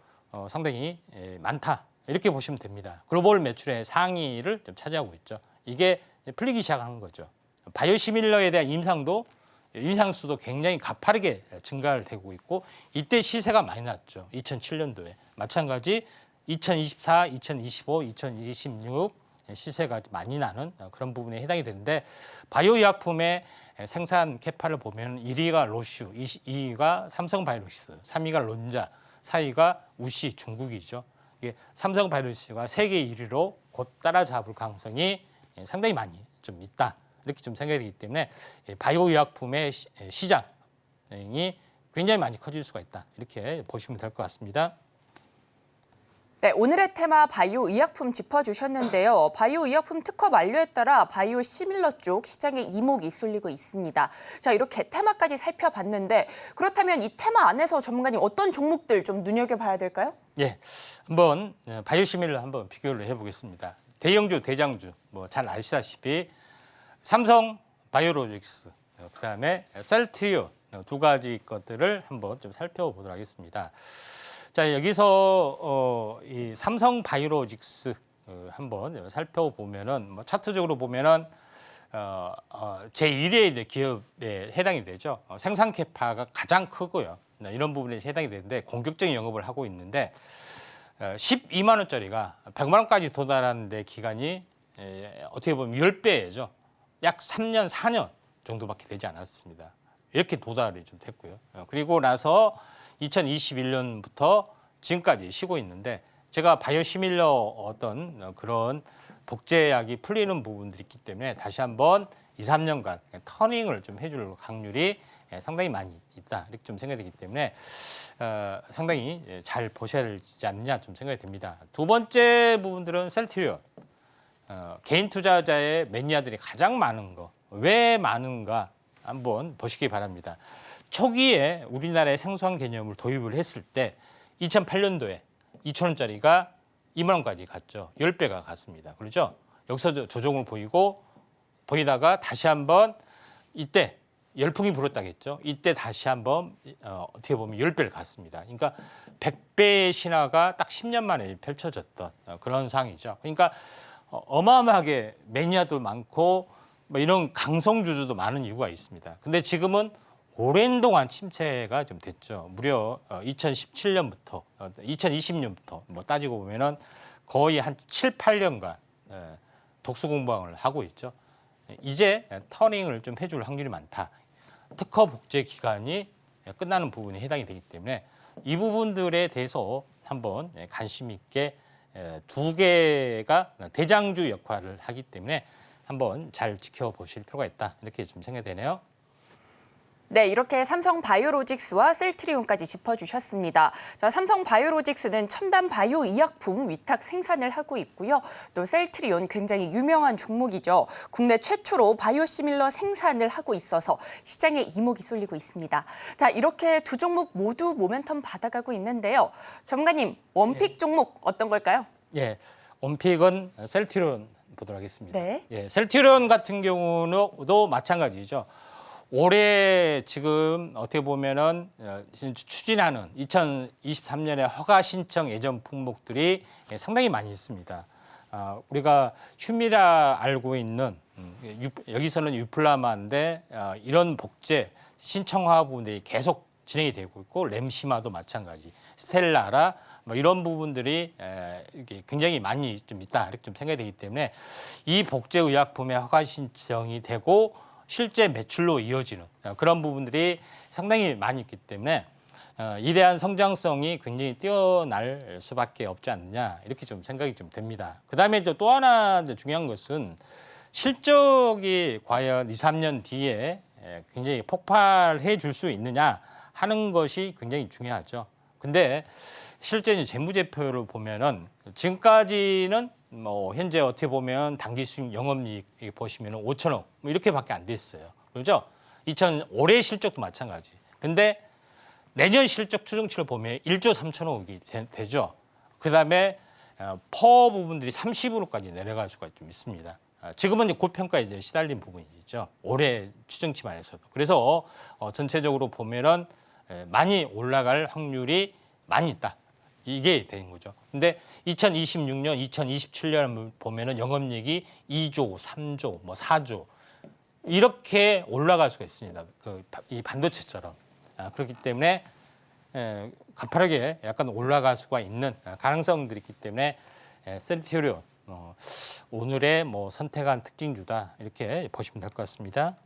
상당히 많다, 이렇게 보시면 됩니다. 글로벌 매출의 상위를 좀 차지하고 있죠. 이게 풀리기 시작한 거죠. 바이오시밀러에 대한 임상수도 굉장히 가파르게 증가를 되고 있고, 이때 시세가 많이 났죠. 2007년도에. 마찬가지 2024, 2025, 2026 시세가 많이 나는 그런 부분에 해당이 되는데, 바이오 의약품의 생산 캐파를 보면 1위가 로슈, 2위가 삼성바이오로직스, 3위가 론자, 4위가 우시, 중국이죠. 이게 삼성바이오로직스가 세계 1위로 곧 따라잡을 가능성이 상당히 많이 좀 있다, 이렇게 좀 생각이 되기 때문에 바이오 의약품의 시장이 굉장히 많이 커질 수가 있다, 이렇게 보시면 될 것 같습니다. 네, 오늘의 테마 바이오 의약품 짚어주셨는데요. 바이오 의약품 특허 만료에 따라 바이오 시밀러 쪽 시장에 이목이 쏠리고 있습니다. 자, 이렇게 테마까지 살펴봤는데, 그렇다면 이 테마 안에서 전문가님 어떤 종목들 좀 눈여겨봐야 될까요? 예, 한번 바이오 시밀러 한번 비교를 해보겠습니다. 대형주, 대장주 뭐 잘 아시다시피 삼성 바이오로직스, 그다음에 셀트리온, 두 가지 것들을 한번 좀 살펴보도록 하겠습니다. 자, 여기서 이 삼성 바이오로직스 한번 살펴보면은 뭐 차트적으로 보면은 제1의 기업에 해당이 되죠. 생산 캐파가 가장 크고요. 이런 부분에 해당이 되는데 공격적인 영업을 하고 있는데, 12만 원짜리가 100만 원까지 도달하는 데 기간이 어떻게 보면 10배죠. 약 3년, 4년 정도밖에 되지 않았습니다. 이렇게 도달이 좀 됐고요. 그리고 나서 2021년부터 지금까지 쉬고 있는데, 제가 바이오시밀러 어떤 그런 복제약이 풀리는 부분들이 있기 때문에 다시 한번 2, 3년간 터닝을 좀 해줄 확률이 상당히 많이 있다, 이렇게 좀 생각이 되기 때문에 상당히 잘 보셔야 되지 않느냐 좀 생각이 됩니다. 두 번째 부분들은 셀트리온, 개인 투자자의 매니아들이 가장 많은 거. 왜 많은가 한번 보시기 바랍니다. 초기에 우리나라의 생소한 개념을 도입을 했을 때 2008년도에 2,000원짜리가 2만 원까지 갔죠. 10배가 갔습니다. 그렇죠? 여기서 조정을 보이다가 다시 한번 이때 열풍이 불었다겠죠. 이때 다시 한번 어떻게 보면 10배를 갔습니다. 그러니까 100배의 신화가 딱 10년 만에 펼쳐졌던 그런 상황이죠. 그러니까 어마어마하게 매니아도 많고 뭐 이런 강성주주도 많은 이유가 있습니다. 근데 지금은 오랜 동안 침체가 좀 됐죠. 무려 2017년부터 2020년부터 뭐 따지고 보면은 거의 한 7, 8년간 독수 공방을 하고 있죠. 이제 터닝을 좀 해줄 확률이 많다. 특허 복제 기간이 끝나는 부분이 해당이 되기 때문에 이 부분들에 대해서 한번 관심 있게 두 개가 대장주 역할을 하기 때문에 한번 잘 지켜보실 필요가 있다, 이렇게 좀 생각되네요. 네, 이렇게 삼성 바이오로직스와 셀트리온까지 짚어주셨습니다. 자, 삼성 바이오로직스는 첨단 바이오 의약품 위탁 생산을 하고 있고요. 또 셀트리온 굉장히 유명한 종목이죠. 국내 최초로 바이오시밀러 생산을 하고 있어서 시장에 이목이 쏠리고 있습니다. 자, 이렇게 두 종목 모두 모멘텀 받아가고 있는데요. 전문가님, 원픽 종목 어떤 걸까요? 예, 원픽은 셀트리온 보도록 하겠습니다. 네. 예, 셀트리온 같은 경우도 마찬가지죠. 올해 지금 어떻게 보면은 추진하는 2023년에 허가 신청 예정 품목들이 상당히 많이 있습니다. 우리가 휴미라 알고 있는 여기서는 유플라마인데 이런 복제 신청화 부분들이 계속 진행이 되고 있고 램시마도 마찬가지, 스텔라라 뭐 이런 부분들이 굉장히 많이 좀 있다 이렇게 좀 생각이 되기 때문에 이 복제 의약품의 허가 신청이 되고 실제 매출로 이어지는 그런 부분들이 상당히 많이 있기 때문에 이에 대한 성장성이 굉장히 뛰어날 수밖에 없지 않느냐 이렇게 좀 생각이 좀 됩니다. 그다음에 또 하나 중요한 것은 실적이 과연 2, 3년 뒤에 굉장히 폭발해 줄 수 있느냐 하는 것이 굉장히 중요하죠. 근데 실제 재무제표를 보면은 지금까지는 뭐 현재 어떻게 보면 당기 수익 영업이익 보시면은 5천억 뭐 이렇게밖에 안 됐어요. 그렇죠? 올해 실적도 마찬가지. 근데 내년 실적 추정치를 보면 1조 3천억이 되죠. 그다음에 퍼 부분들이 30으로까지 내려갈 수가 좀 있습니다. 지금은 이제 고평가에 이제 시달린 부분이죠. 올해 추정치만 해서도. 그래서 전체적으로 보면은 많이 올라갈 확률이 많이 있다. 이게 되는 거죠. 근데 2026년, 2027년 보면은 영업이익이 2조, 3조, 뭐 4조 이렇게 올라갈 수가 있습니다. 이 반도체처럼. 그렇기 때문에 가파르게 약간 올라갈 수가 있는 가능성들이 있기 때문에 셀트리온 오늘의 뭐 선택한 특징주다 이렇게 보시면 될 것 같습니다.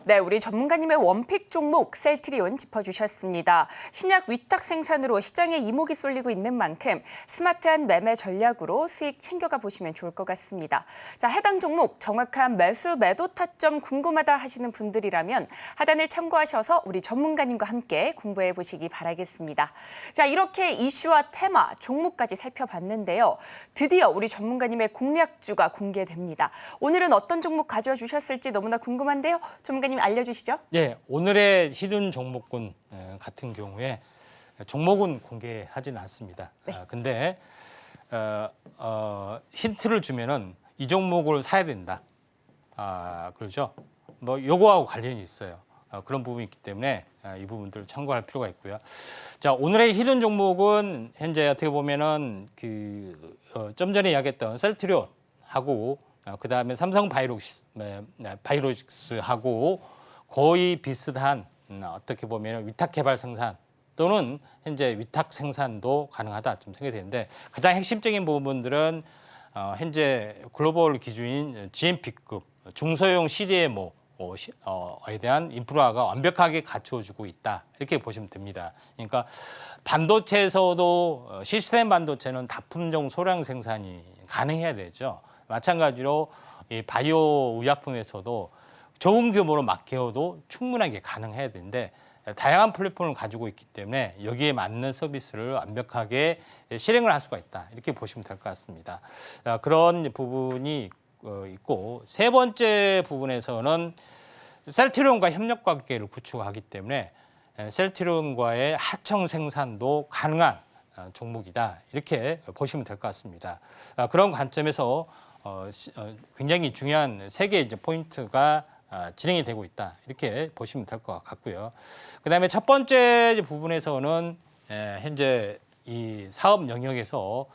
네, 우리 전문가님의 원픽 종목 셀트리온 짚어주셨습니다. 신약 위탁 생산으로 시장에 이목이 쏠리고 있는 만큼 스마트한 매매 전략으로 수익 챙겨가 보시면 좋을 것 같습니다. 자, 해당 종목 정확한 매수 매도 타점 궁금하다 하시는 분들이라면 하단을 참고하셔서 우리 전문가님과 함께 공부해 보시기 바라겠습니다. 자, 이렇게 이슈와 테마, 종목까지 살펴봤는데요. 드디어 우리 전문가님의 공략주가 공개됩니다. 오늘은 어떤 종목 가져와 주셨을지 너무나 궁금한데요. 전문가님 알려주시죠. 예, 오늘의 히든 종목군 같은 경우에 종목은 공개하지는 않습니다. 네. 근데 힌트를 주면은 이 종목을 사야 된다. 그렇죠? 뭐 요거하고 관련이 있어요. 그런 부분이 있기 때문에 이 부분들을 참고할 필요가 있고요. 자, 오늘의 히든 종목은 현재 어떻게 보면은 좀 전에 이야기했던 셀트리온하고 그다음에 삼성 바이오로직스하고 거의 비슷한 어떻게 보면 위탁 개발 생산 또는 현재 위탁 생산도 가능하다 좀 생각이 되는데 가장 핵심적인 부분들은 현재 글로벌 기준인 GMP급 중소형 CDMO에 대한 인프라가 완벽하게 갖추어지고 있다 이렇게 보시면 됩니다. 그러니까 반도체에서도 시스템 반도체는 다품종 소량 생산이 가능해야 되죠. 마찬가지로 이 바이오 의약품에서도 좋은 규모로 맡겨도 충분하게 가능해야 되는데 다양한 플랫폼을 가지고 있기 때문에 여기에 맞는 서비스를 완벽하게 실행을 할 수가 있다 이렇게 보시면 될 것 같습니다. 그런 부분이 있고 세 번째 부분에서는 셀트리온과 협력 관계를 구축하기 때문에 셀트리온과의 하청 생산도 가능한 종목이다 이렇게 보시면 될 것 같습니다. 그런 관점에서 굉장히 중요한 세 개의 포인트가 진행이 되고 있다 이렇게 보시면 될 것 같고요. 그다음에 첫 번째 부분에서는 현재 이 사업 영역에서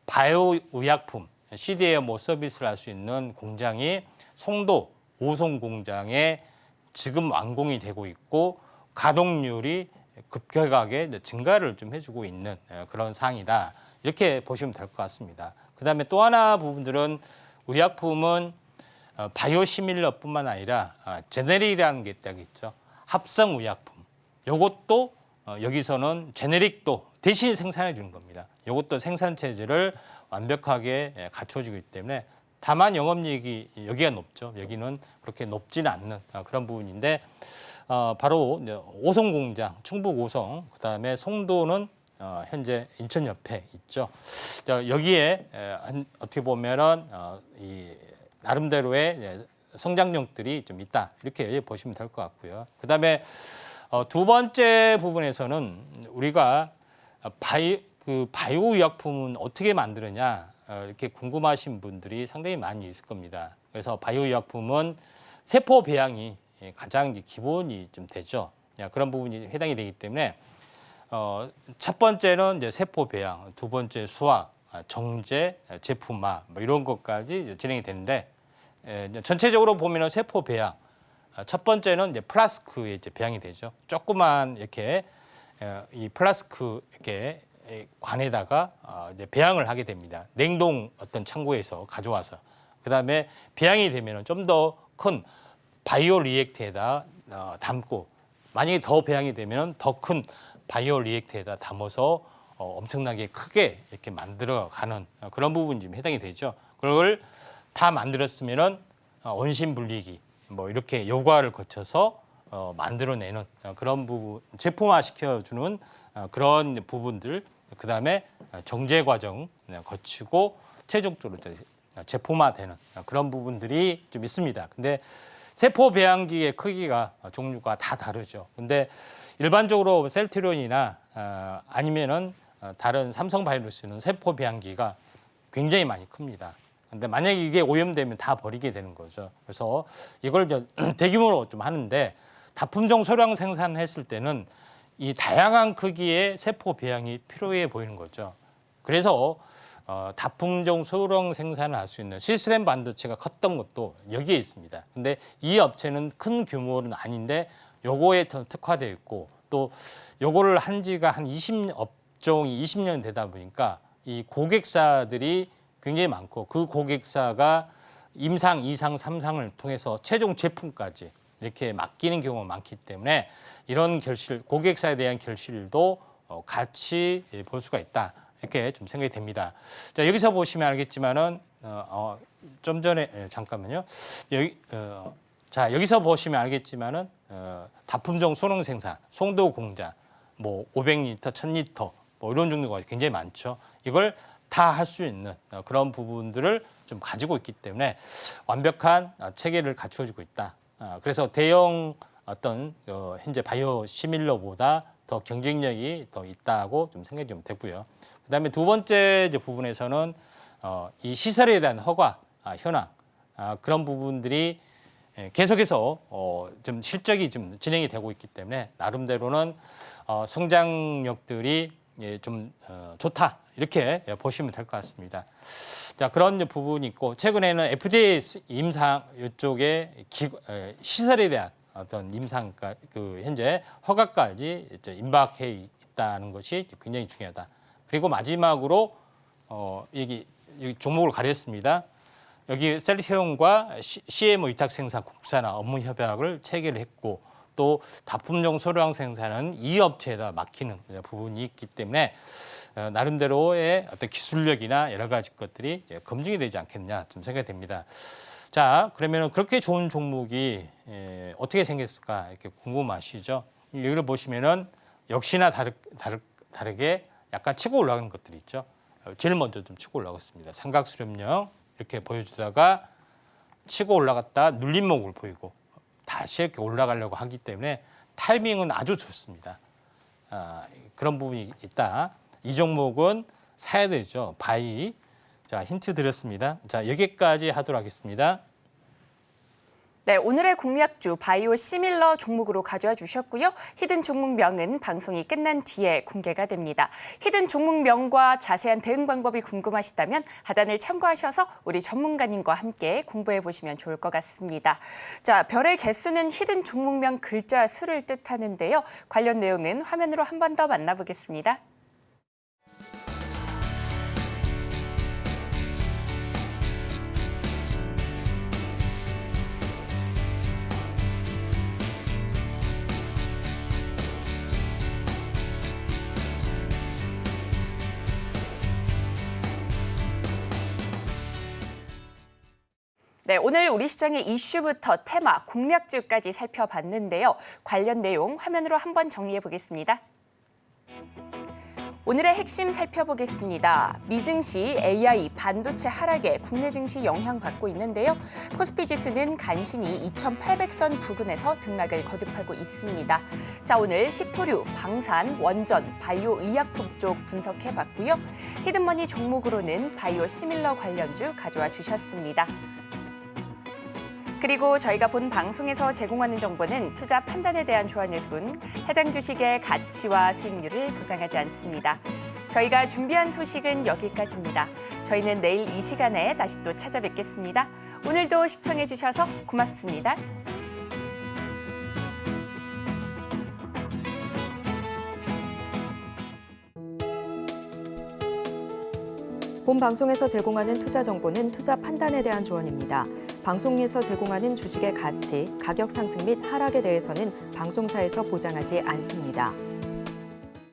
바이오 의약품 CDMO 서비스를 할 수 있는 공장이 송도 오송 공장에 지금 완공이 되고 있고 가동률이 급격하게 증가를 좀 해주고 있는 그런 상황이다 이렇게 보시면 될 것 같습니다. 그다음에 또 하나 부분들은 의약품은 바이오시밀러뿐만 아니라 제네릭이라는 게 딱 있죠. 합성 의약품. 이것도 여기서는 제네릭도 대신 생산해 주는 겁니다. 이것도 생산 체제를 완벽하게 갖춰주기 때문에 다만 영업이익이 여기가 높죠. 여기는 그렇게 높지는 않는 그런 부분인데 바로 이제 오송공장, 충북 오송, 그다음에 송도는 현재 인천 옆에 있죠. 여기에 어떻게 보면은 이 나름대로의 성장력들이 좀 있다 이렇게 보시면 될 것 같고요. 그다음에 두 번째 부분에서는 우리가 바이오 의약품은 어떻게 만드느냐 이렇게 궁금하신 분들이 상당히 많이 있을 겁니다. 그래서 바이오 의약품은 세포 배양이 가장 이제 기본이 좀 되죠. 그런 부분이 해당이 되기 때문에 첫 번째는 이제 세포 배양, 두 번째 수학, 정제, 제품화 뭐 이런 것까지 진행이 되는데 전체적으로 보면은 세포 배양 첫 번째는 이제 플라스크에 이제 배양이 되죠. 조그만 이렇게 이 플라스크 이렇게 관에다가 이제 배양을 하게 됩니다. 냉동 어떤 창고에서 가져와서 그다음에 배양이 되면은 좀 더 큰 바이오 리액터에다 담고 만약에 더 배양이 되면 더 큰 바이오 리액터에다 담아서 엄청나게 크게 이렇게 만들어가는 그런 부분이 좀 해당이 되죠. 그걸 다 만들었으면은 원심 분리기 뭐 이렇게 요과를 거쳐서 만들어내는 그런 부분, 제품화 시켜주는 그런 부분들, 그 다음에 정제 과정 거치고 최종적으로 제품화되는 그런 부분들이 좀 있습니다. 근데 세포 배양기의 크기가 종류가 다 다르죠. 근데 일반적으로 셀트리온이나 아니면은 다른 삼성바이오로스는 세포 배양기가 굉장히 많이 큽니다. 근데 만약에 이게 오염되면 다 버리게 되는 거죠. 그래서 이걸 대규모로 좀 하는데 다품종 소량 생산했을 때는 이 다양한 크기의 세포 배양이 필요해 보이는 거죠. 그래서 다품종 소량 생산을 할 수 있는 시스템 반도체가 컸던 것도 여기에 있습니다. 근데 이 업체는 큰 규모는 아닌데 요거에 더 특화되어 있고 또 요거를 한 지가 한 20년 되다 보니까 이 고객사들이 굉장히 많고 그 고객사가 임상, 2상, 3상을 통해서 최종 제품까지 이렇게 맡기는 경우가 많기 때문에 이런 결실, 고객사에 대한 결실도 같이 볼 수가 있다. 이렇게 좀 생각이 됩니다. 자, 여기서 보시면 알겠지만은 좀 전에 잠깐만요. 여기서 보시면 알겠지만은 다품종 소량 생산, 송도 공장, 뭐 500리터, 1000리터 뭐 이런 종류가 굉장히 많죠. 이걸 다 할 수 있는 그런 부분들을 좀 가지고 있기 때문에 완벽한 체계를 갖추어지고 있다. 그래서 대형 어떤 현재 바이오 시밀러보다 더 경쟁력이 더 있다고 좀 생각이 좀 되고요. 그다음에 두 번째 이제 부분에서는 이 시설에 대한 허가, 현황 그런 부분들이 계속해서 좀 실적이 좀 진행이 되고 있기 때문에 나름대로는 성장력들이 좀 좋다 이렇게 보시면 될 것 같습니다. 자, 그런 부분이 있고 최근에는 FDA 임상 이쪽에 시설에 대한 어떤 임상 그 현재 허가까지 임박해 있다는 것이 굉장히 중요하다. 그리고 마지막으로 여기 종목을 가렸습니다. 여기 셀트리온과 CMO 위탁 생산 국산화 업무 협약을 체결을 했고 또 다품종 소량 생산은 이 업체에다 맡기는 부분이 있기 때문에 나름대로의 어떤 기술력이나 여러 가지 것들이 검증이 되지 않겠냐 좀 생각이 됩니다. 자, 그러면 그렇게 좋은 종목이 어떻게 생겼을까 이렇게 궁금하시죠? 여기를 보시면은 역시나 다르게 약간 치고 올라가는 것들이 있죠. 제일 먼저 좀 치고 올라갔습니다. 삼각수렴령 이렇게 보여주다가 치고 올라갔다 눌림목을 보이고 다시 이렇게 올라가려고 하기 때문에 타이밍은 아주 좋습니다. 그런 부분이 있다. 이 종목은 사야 되죠. 바이. 자, 힌트 드렸습니다. 자, 여기까지 하도록 하겠습니다. 네, 오늘의 공략주 바이오 시밀러 종목으로 가져와 주셨고요. 히든 종목명은 방송이 끝난 뒤에 공개가 됩니다. 히든 종목명과 자세한 대응 방법이 궁금하시다면 하단을 참고하셔서 우리 전문가님과 함께 공부해 보시면 좋을 것 같습니다. 자, 별의 개수는 히든 종목명 글자 수를 뜻하는데요. 관련 내용은 화면으로 한 번 더 만나보겠습니다. 네, 네, 오늘 우리 시장의 이슈부터 테마, 공략주까지 살펴봤는데요. 관련 내용 화면으로 한번 정리해 보겠습니다. 오늘의 핵심 살펴보겠습니다. 미증시 AI 반도체 하락에 국내 증시 영향받고 있는데요. 코스피 지수는 간신히 2,800선 부근에서 등락을 거듭하고 있습니다. 자, 오늘 히토류, 방산, 원전, 바이오 의약품 쪽 분석해봤고요. 히든머니 종목으로는 바이오 시밀러 관련주 가져와 주셨습니다. 그리고 저희가 본 방송에서 제공하는 정보는 투자 판단에 대한 조언일 뿐 해당 주식의 가치와 수익률을 보장하지 않습니다. 저희가 준비한 소식은 여기까지입니다. 저희는 내일 이 시간에 다시 또 찾아뵙겠습니다. 오늘도 시청해 주셔서 고맙습니다. 본 방송에서 제공하는 투자 정보는 투자 판단에 대한 조언입니다. 방송에서 제공하는 주식의 가치, 가격 상승 및 하락에 대해서는 방송사에서 보장하지 않습니다.